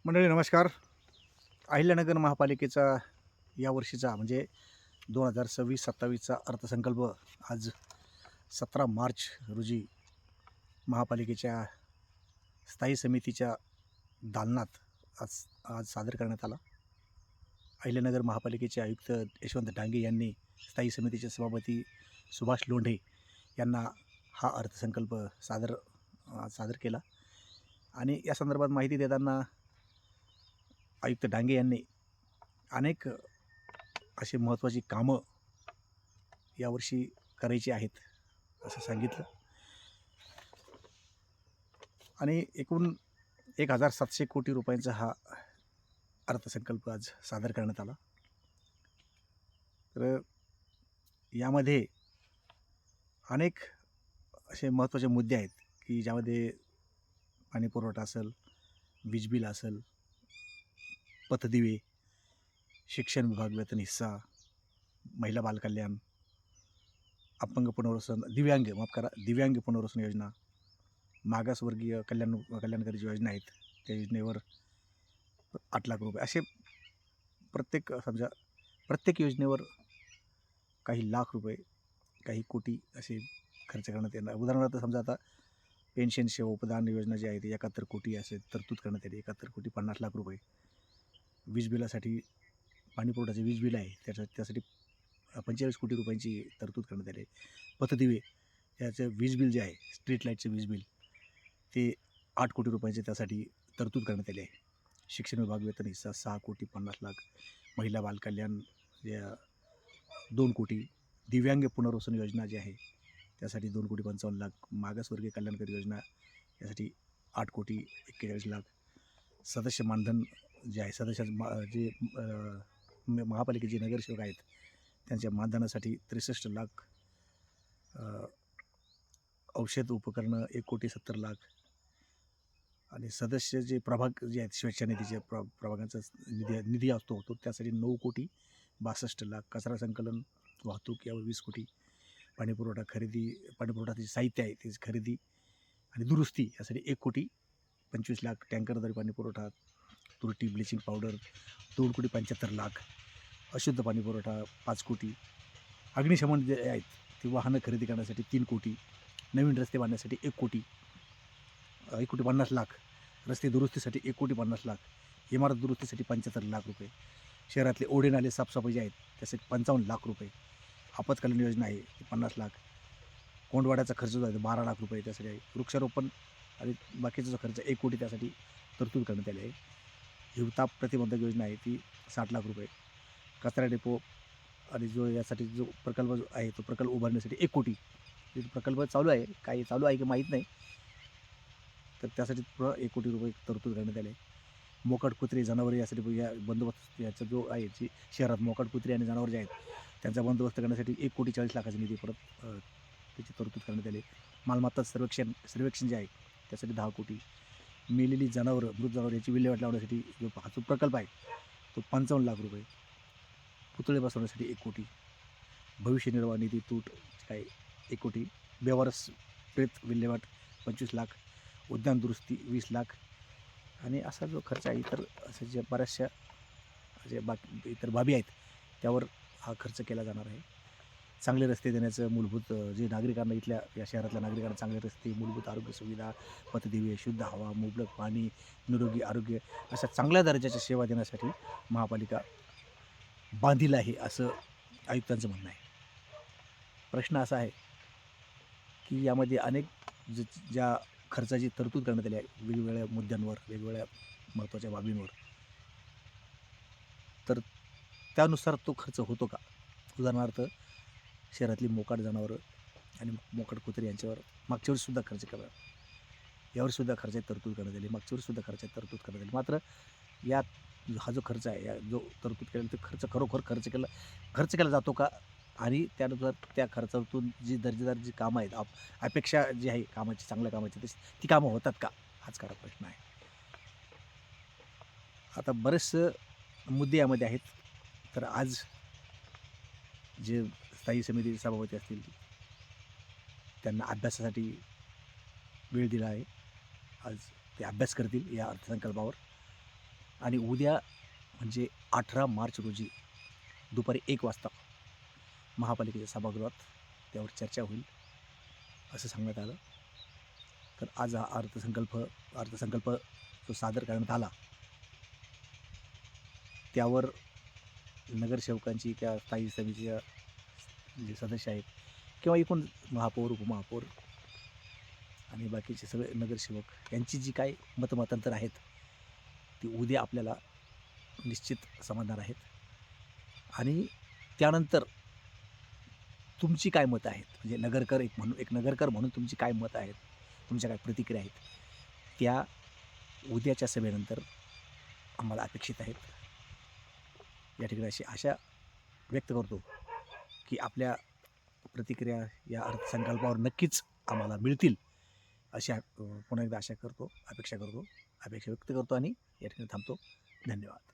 मंडळी नमस्कार. अहिल्यानगर महापालिकेचा यावर्षीचा म्हणजे 2026-27चा अर्थसंकल्प आज 17 मार्च रोजी महापालिकेच्या स्थायी समितीच्या दालनात आज आज सादर करण्यात आला. अहिल्यानगर महापालिकेचे आयुक्त यशवंत डांगे यांनी स्थायी समितीचे सभापती सुभाष लोंढे यांना हा अर्थसंकल्प सादर केला. आणि या संदर्भात माहिती देताना आयुक्त डांगे यांनी अनेक अशी महत्त्वाची कामं यावर्षी करायची आहेत असं सांगितलं. आणि एकूण 1700 कोटी रुपयांचा हा अर्थसंकल्प आज सादर करण्यात आला. तर यामध्ये अनेक असे महत्त्वाचे मुद्दे आहेत की ज्यामध्ये पाणीपुरवठा असेल, वीज बिल असेल, पथदिवे, शिक्षण विभाग वेतन हिस्सा, महिला बालकल्याण, अपंग पुनर्वसन, दिव्यांग पुनर्वसन योजना, मागासवर्गीय कल्याणकारी योजना आहेत त्या योजनेवर 8 लाख रुपये असे प्रत्येक योजनेवर काही लाख रुपये, काही कोटी असे खर्च करण्यात येणार. उदाहरणार्थ समजा आता पेन्शन सेवा उपदान योजना जी आहे ती 71 कोटी असे तरतूद करण्यात आली. 71 कोटी 50 लाख रुपये. वीज बिलासाठी पाणीपुरवठ्याचे वीज बिल आहे त्यासाठी 45 कोटी रुपयांची तरतूद करण्यात आली. पथदिवे याचं वीज बिल जे आहे, स्ट्रीट लाईटचं वीज बिल ते 8 कोटी रुपयांचे त्यासाठी तरतूद करण्यात आली आहे. शिक्षण विभाग वेतन हिस्सा 6 कोटी 50 लाख, महिला बालकल्याण 2 कोटी, दिव्यांग पुनर्वसन योजना जी आहे त्यासाठी 2 कोटी 55 लाख, मागासवर्गीय कल्याणकारी योजना यासाठी 8 कोटी 41 लाख, सदस्य मानधन जे आहे जे महापालिकेचे नगरसेवक आहेत त्यांच्या मानधनासाठी 63 लाख, औषध उपकरणं 1 कोटी 70 लाख आणि सदस्य जे प्रभाग जे आहेत स्वेच्छानिधीचे प्रभागांचा निधी असतो त्यासाठी 9 कोटी 62 लाख, कचरा संकलन वाहतूक यावर 20 कोटी, पाणीपुरवठा साहित्य आहे त्याची खरेदी आणि दुरुस्ती यासाठी 1 कोटी 25 लाख, टँकरद्वारे पाणीपुरवठा, तुरटी ब्लिचिंग पावडर 2 कोटी 75 लाख, अशुद्ध पाणीपुरवठा 5 कोटी, अग्निशमन जे आहेत ती वाहनं खरेदी करण्यासाठी 3 कोटी, नवीन रस्ते बांधण्यासाठी 1 कोटी 50 लाख, रस्ते दुरुस्तीसाठी 1 कोटी 50 लाख, इमारत दुरुस्तीसाठी 75 लाख रुपये, शहरातले ओढे नाले साफसफाई जे आहेत त्यासाठी 55 लाख रुपये, आपत्कालीन योजना आहे ती 50 लाख, कोंडवाड्याचा खर्च जो आहे 12 लाख रुपये त्यासाठी आहे, वृक्षारोपण आणि बाकीचा जो खर्च 1 कोटी त्यासाठी तरतूद करण्यात आली आहे. हिवताप प्रतिबंधक योजना आहे ती 60 लाख रुपये, कचरा डेपो आणि जो प्रकल्प जो आहे तो प्रकल्प उभारण्यासाठी 1 कोटी, प्रकल्प चालू आहे की माहीत नाही, तर त्यासाठी 1 कोटी रुपये तरतूद करण्यात आले. मोकाट कुत्री जनावरे यासाठी बंदोबस्त याचा जो आहे जी शहरात मोकाट कुत्री आणि जनावर जे आहेत त्यांचा बंदोबस्त करण्यासाठी 1 कोटी 40 लाखाचा निधी परत त्याची तरतूद करण्यात आली. मालमत्ता सर्वेक्षण जे आहे त्यासाठी 10 कोटी, मेलेली जनावरं मृत जनावर याची विल्हेवाट लावण्यासाठी जो प्रकल्प आहे तो 55 लाख रुपये, पुतळे बसवण्यासाठी 1 कोटी, भविष्य निर्वाह निधी तूट काय 1 कोटी, बेवारस प्रेत विल्हेवाट 25 लाख, उद्यान दुरुस्ती 20 लाख आणि असा जो खर्च आहे इतर असे जे बऱ्याचशा जे बाकी इतर बाबी आहेत त्यावर हा खर्च केला जाणार आहे. चांगले रस्ते देण्याचं मूलभूत जे नागरिकांना इथल्या या शहरातल्या नागरिकांना चांगले रस्ते, मूलभूत आरोग्य सुविधा, पथदिवे, शुद्ध हवा, मुबलक पाणी, निरोगी आरोग्य अशा चांगल्या दर्जाच्या सेवा देण्यासाठी महापालिका बांधील आहे असं आयुक्तांचं म्हणणं आहे. प्रश्न असा आहे की यामध्ये अनेक ज्या खर्चाची तरतूद करण्यात आली आहे वेगवेगळ्या मुद्द्यांवर, वेगवेगळ्या महत्त्वाच्या बाबींवर, तर त्यानुसार तो खर्च होतो का? उदाहरणार्थ शहरातली मोकाट जनावरं आणि मोकाट कुत्री यांच्यावर मागच्या वेळेससुद्धा खर्च केला, यावरसुद्धा खर्चाची तरतूद करण्यात आली, मागच्या वेळेससुद्धा खर्चाची तरतूद करण्यात आली. मात्र यात हा जो खर्च आहे जो तरतूद केलेला तो खर्च खरोखर खर्च केला जातो का? आणि त्यानुसार त्या खर्चातून जी दर्जेदार जी कामं आहेत अपेक्षा जी आहे कामाची, चांगल्या कामाची ती कामं होतात का? हाच खरा प्रश्न आहे. आता बरेचसे मुद्दे यामध्ये आहेत. तर आज जे स्थायी समितीचे सभापती असतील त्यांना अभ्यासासाठी वेळ दिला आहे. आज ते अभ्यास करतील या अर्थसंकल्पावर आणि उद्या म्हणजे 18 मार्च रोजी दुपारी 1 वाजता महापालिकेच्या सभागृहात त्यावर चर्चा होईल असं सांगण्यात आलं. तर आज हा अर्थसंकल्प जो सादर करण्यात आला त्यावर नगरसेवकांची त्या स्थायी समितीच्या जे सदस्य आहेत किंवा एकूण महापौर, उपमहापौर आणि बाकीचे सगळे नगरसेवक यांची जी काही मतमतांतर आहेत ती उद्या आपल्याला निश्चित समजणार आहेत. आणि त्यानंतर तुमची काय मतं आहेत, म्हणजे एक नगरकर म्हणून तुमची काय मतं आहेत, तुमच्या काय प्रतिक्रिया आहेत, त्या उद्याच्या सभेनंतर आम्हाला अपेक्षित आहेत. या ठिकाणी अशी आशा व्यक्त करतो की आपल्या प्रतिक्रिया या अर्थसंकल्पावर नक्कीच आम्हाला मिळतील अशी पुन्हा एकदा अपेक्षा व्यक्त करतो आणि या ठिकाणी थांबतो. धन्यवाद.